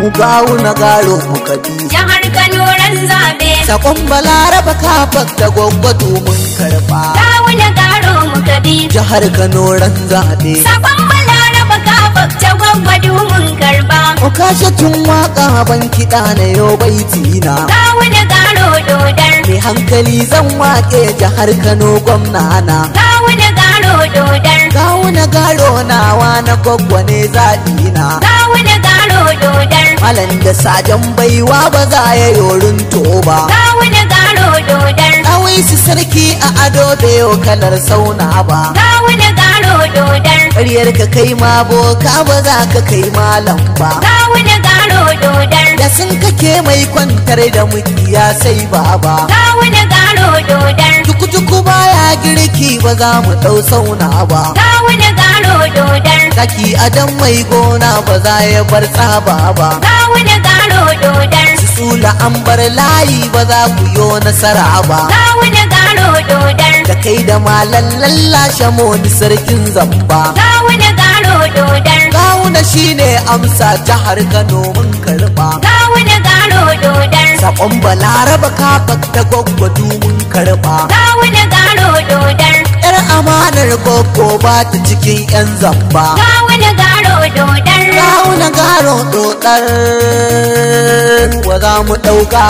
mu gawuna garo muka bi. Jihar Kano ran zabe. Sakon Balaraba Kafak da gwaggwado mun karba. Gawuna garo muka bi. Jihar Kano ran zabe. Sakon Balaraba Kafak da gwaggwado mun karba. O kashe tun waka ban kiɗa na yau baitina. Gawuna garo dodar. Mai hankali zan waƙe jihar Kano gwamna na. Gawuna garo dodar. Gawuna garo nawa na gwaggwa ne zaɓina. Gawuna garo dodar. Malam da sajan baiwa ba za ya yorin toba. Gawuna garo dodar. Kawai su sarki a ado da yau kalar sauna ba. Gawuna garo dodar. Ƙaryar ka kai ma boka ba za ka kai malam ba. Gawuna garo dodar. Da sun kake mai kwantar da mukiya sai baba. Gawuna garo dodar. Tukutuku baya girki ba za mu ɗau sauna ba. Gawuna garo dodar. Kaki adam mai gona ba za ya bar tsaba ba. Gawuna garo dodar. Sula an bar layi ba za ku yo nasara ba. Gawuna garo dodar. Da kai da malan lallashe moni sarkin zamba. Gawuna garo dodar. Gawuna shine amsa jihar Kano mun karba. Gawuna garo dodar. Sakon Balaraba Kafak da gwaggwado mun karba. Gawuna garo dodar. Yar amanar gwaggo ba ta cikin yan zamba. Gawuna garo dodar. Gawuna garo dodar. Ba za mu ɗauka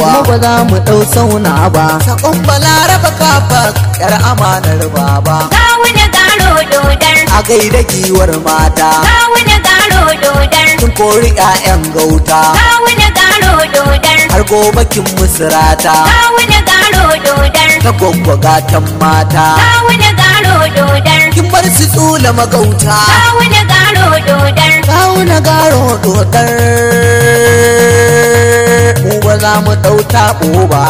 ba ba za mu ɗau sauna ba. Sakon Balaraba Kafak yar amanar baba. Gawuna garo dodar. A gaida giwar mata. Gawuna garo dodar. Kin kori 'ya'yan gauta. Gawuna garo dodar. Har gobe kin musirata. Gawuna garo dodar. Ta gwaggwagatan mata. Gawuna garo dodar. Kin bar su tsula magauta. Gawuna garo dodar. Gawuna garo dodar. Mu ba za mu ɗau taɓo ba.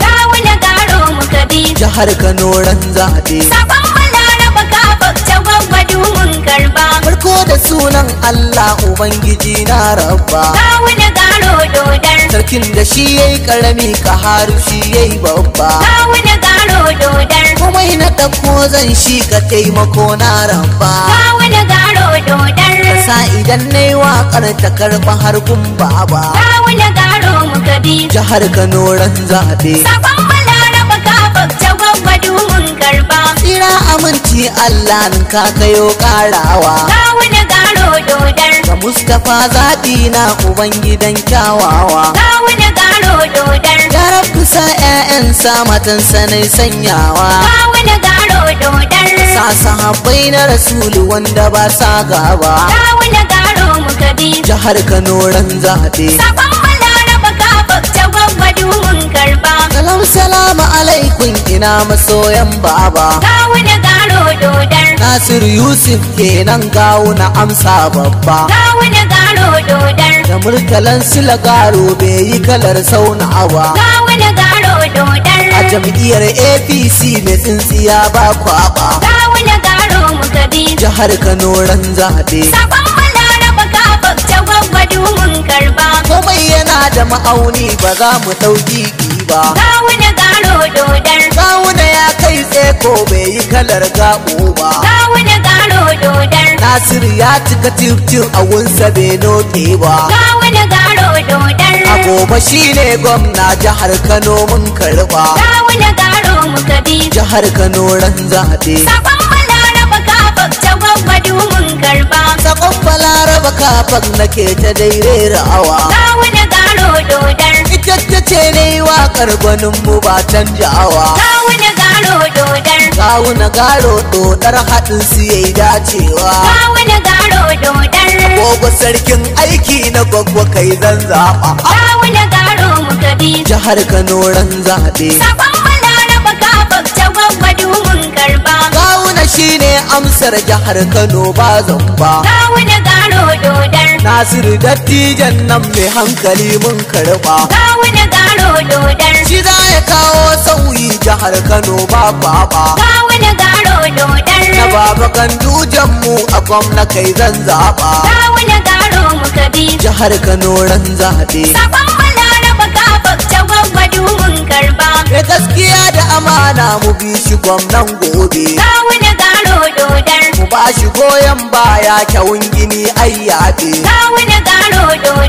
Gawuna garo muka bi. Jihar Kano ran zaɓe. Sakon Balaraba Kafak ta gwaggwado mun karba. Farko da sunan Allah Ubangiji na rabba. Gawuna garo dodar. Sarkin da shi yayi karami ka haru shi yayi babba. Gawuna garo dodar. Komai na ɗauko zan shi ka taimako na rabba. Gawuna garo dodar. Kasa idan na yi waƙar ta karɓa har gun baba. Gawuna garo muka bi. Jihar Kano ran zaɓe. Sakon Balaraba Kafak ta gwaggwado mun karba. Tsira aminci Allah ka kayo ƙarawa. Gawuna garo dodar. Ga Mustapha zaɓi na Ubangidan kyawawa. Gawuna garo dodar. Ya rabu sa 'ya'yansa matansa na sanyawa. Gawuna garo dodar. Sa sahabbai na Rasulu wanda ba sa gaba. Gawuna garo muka bi. Jihar Kano ran zaɓe. Sakon Balaraba Kafak ta gwaggwado mun karba. Salam salamu alaikum ina masoyan baba. Gawuna garo dodar. Nasiru Yusuf kenan gawuna amsa babba. Gawuna garo dodar. Da murtalan sila garo bai yi kalar sauna ba. Gawuna garo dodar. A jam'iyyar APC mai tsintsiya ba kwaba. Gawuna garo muka bi. Jihar Kano ran zaɓe. Sakon Balaraba Kafak ta gwaggwado mun karba. Komai yana da ma'auni ba za mu ɗauki ba. Gawuna garo dodar. Gawuna ya kai tseko bai yi kalar gaɓo ba. Gawuna garo dodar. Nasiru ya cika tif a wunsa bai noke ba. Gawuna garo dodar. A gobe shine gwamna jihar Kano mun karɓa. Gawuna garo muka bi. Jihar Kano ran zaɓe. Sakon Balaraba Kafak ta gwaggwado mun karba. Sakon Balaraba Kafak nake ta daire awa. Gawuna garo dodar. Ita ta ce ne waƙar gwanin mu ba canjawa. Gawuna garo dodar. Gawuna garo dodar haɗin su yayi dacewa. Gawuna garo dodar. Gogo sarkin aiki na gwagwa kai zan zaɓa. Gawuna garo muka bi. Jihar Kano ran zaɓe. Sakon Balaraba Kafak ta gwaggwado mun karba. Gawuna shine amsar jihar Kano ba zamba. Gawuna garo dodar. Nasiru dattijan nan mai hankali mun karɓa. Gawuna garo dodar. Shi za ya kawo sauyi jihar Kano ba kwaba. Gawuna garo dodar. Na baba gandujan mu a gwamna kai zan zaɓa. Gawuna garo muka bi. Jihar Kano ran zaɓe. Sakon Balaraba Kafak ta gwaggwado mun karba. Mai gaskiya da amana mu bi shi gwamnan gobe. Gawuna garo dodar. Mu ba shi goyon baya kyawun gini ai yaɓe. Gawuna garo dodar.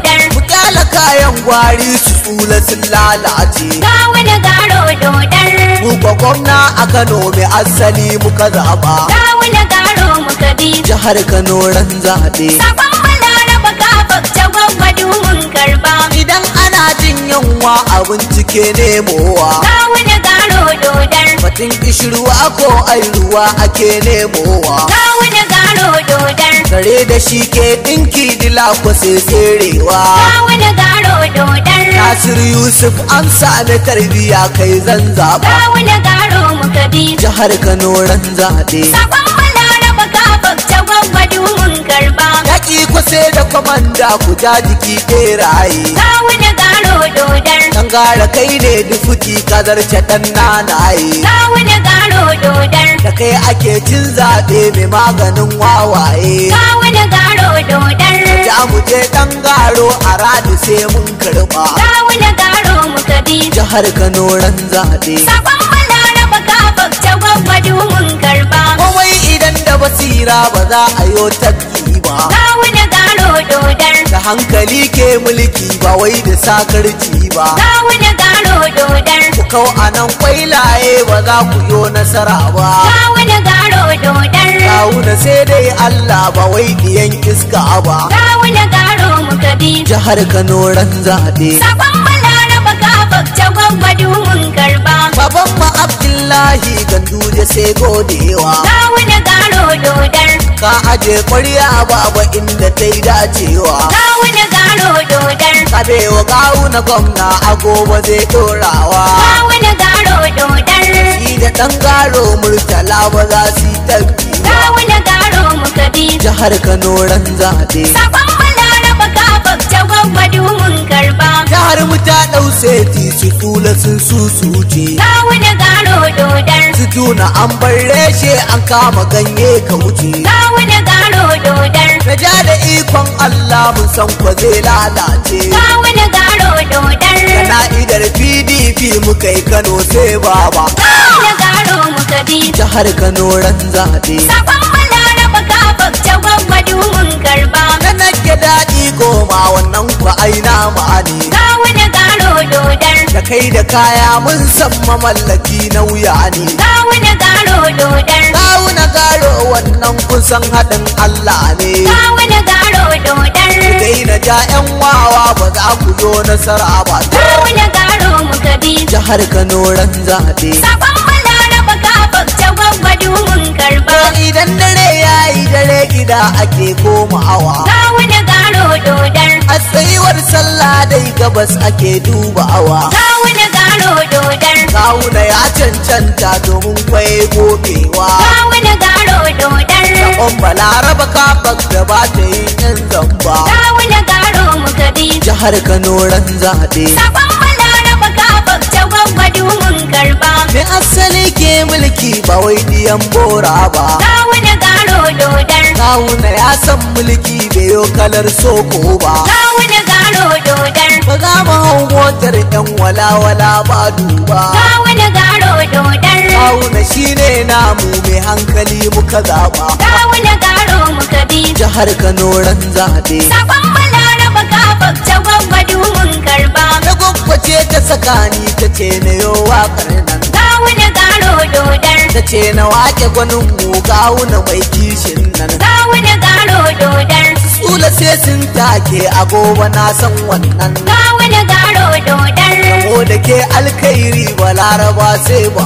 kayan gwari su tsula sun lalace. Ga wani garo dodar. Mu kwa gwamna a Kano mai asali muka zaba. Ga wani garo muka bi. Jihar Kano ran zaɓe. Sakon Balaraba Kafak ta Gwaggwado mun karba. Idan ana jin yunwa abinci ke nemowa. Ga wani garo dodar. Batun kishirwa ko ai ruwa ake nemowa. Ga wani garo dodar. Kare da shi ke ɗinki dila ko sai tserewa. Ga wani garo dodar. Nasir Yusuf an sami tarbiya kai zan zaɓa. Ga wani garo muka bi. Jihar Kano ran zaɓe. Sakon Balaraba Kafak ta Gwaggwado mun karba. Yaƙi ku sai da kwamanda ku ja jiki ɓeraye. Ga wani garo dodar. Dan gara kai ne dufuti ka zarce ɗan nanaye. Ga wani garo dodar. Da kai ake cin zaɓe mai maganin wawaye. Ga wani garo dodar. Ja mu je ɗan garo a radi sai mun karɓa. Ga wani garo muka bi. Jihar Kano ran zaɓe. Sakon Balaraba Kafak ta Gwaggwado mun karba. Komai idan da basira ba za a yo tafki ba. Ga wani garo dodar. Da hankali ke mulki ba wai da sakarci ba. Ga wani garo dodar. Ku kau a nan kwailaye ba za ku yo nasara ba. Ga wani garo dodar. Kawuna sai dai Allah ba wai diyan iska ba. Ga wani garo muka bi. Jihar Kano ran zaɓe. Sakon Balaraba Kafak ta Gwaggwado mun karba. Baban ma Abdullahi Ganduje sai godewa. Ga wani garo dodar. Ka aje ƙwarya baba inda ta yi dacewa. Ga wani garo dodar. Kabewa kawuna gwamna a gobe zai ɗorawa. Ga wani garo dodar. Shi da ɗan garo Murtala ba za su yi tafi Ga ba. wani garo muka bi. Jihar Kano ran zaɓe. Sakon Balaraba Kafak ta Gwaggwado mun karba. Jihar mu ta ɗau seti su tula sun susuce. Ga wani garo dodar. Su tuna an bar reshe an kama ganye ka wuce. Ga wani garo dodar. Na ja da ikon Allah mun san kwa zai lalace. Ga wani garo dodar. Kana'idar PDP muka yi Kano sai baba. Ga wani garo muka bi. Jihar Kano ran zaɓe. Sakon Balaraba Kafak ta Gwaggwado mun karba. Na nake daɗi goma wannan kwa aina ma'ani. Ga wani garo dodar. Da kai da kaya mun san mamallaki na wuya ne. Ga wani garo dodar. Kawuna garo wannan kusan haɗin Allah ne. Ga wani garo dodar. Dai na ja 'yan wawa ba za ku zo nasara ba. Ga wani garo muka bi. Jihar Kano ran zaɓe. Sakon Balaraba Kafak ta Gwaggwado mun karba. Idan dare ya yi dare gida ake komawa. Ga wani garo dodar. A tsayuwar sallah dai gabas ake dubawa. Ga wani garo dodar. Kawuna ya cancanta domin kwaye gobewa. Ga wani garo dodar. Sakon Balaraba Kafak da ba ta yi yan zamba. Ga wani garo muka bi. Jihar Kano ran zaɓe. Sakon Balaraba Kafak ta Gwaggwado mun karba. Me asali ke mulki ba wai diyan bora ba. Ga wani garo dodar. Kawuna ya san mulki bai yo kalar soko ba. Ga wani garo dodar. Ba za mu hau motar yan walawala ba duba. Ga wani garo dodar. Kawuna shine namu mai hankali muka zaba. Ga wani garo muka bi. Jihar Kano ran zaɓe. Sakon Balaraba Kafak ta Gwaggwado mun karba. Na gwaggwace ta tsakani ta ce na yo waƙar nan. Ga wani garo dodar. Ta ce na waƙe gwanin mu kawuna mai kishin nan. Ga wani garo dodar. Tsula sai sun take a gobe na san wannan. Ga wani garo dodar. Ko da ke alkhairi Balaraba sai ba.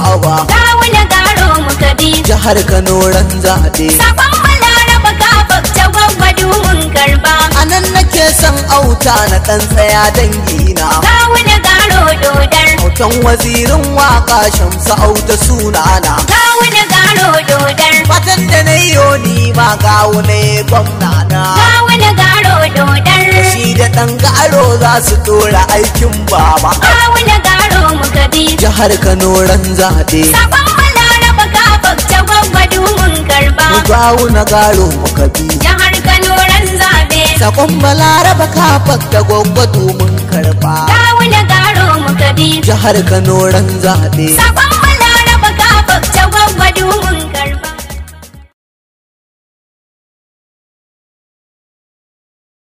Ga wani garo muka bi. Jihar Kano ran zaɓe. Sakon Balaraba Kafak ta Gwaggwado mun karba. A nan nake son auta na ɗan tsaya dangina. Ga wani garo dodar. Autan wazirin waka Shamsu auta sunana. Ga wani garo dodar. Fatan da na yi ma gawo ne gwamna na. Ga wani garo dodar. Shi da ɗan garo za su ɗora aikin baba. Ga wani garo muka bi. Jihar Kano ran zaɓe. Sakon Balaraba Kafak ta Gwaggwado mun karba. Mu gawo na garo muka bi. Jihar Kano ran zabe. Sakon Balaraba Kafak da Gwaggwado mun karba. Ga wani garo muka bi. Jihar Kano ran zaɓe. Sakon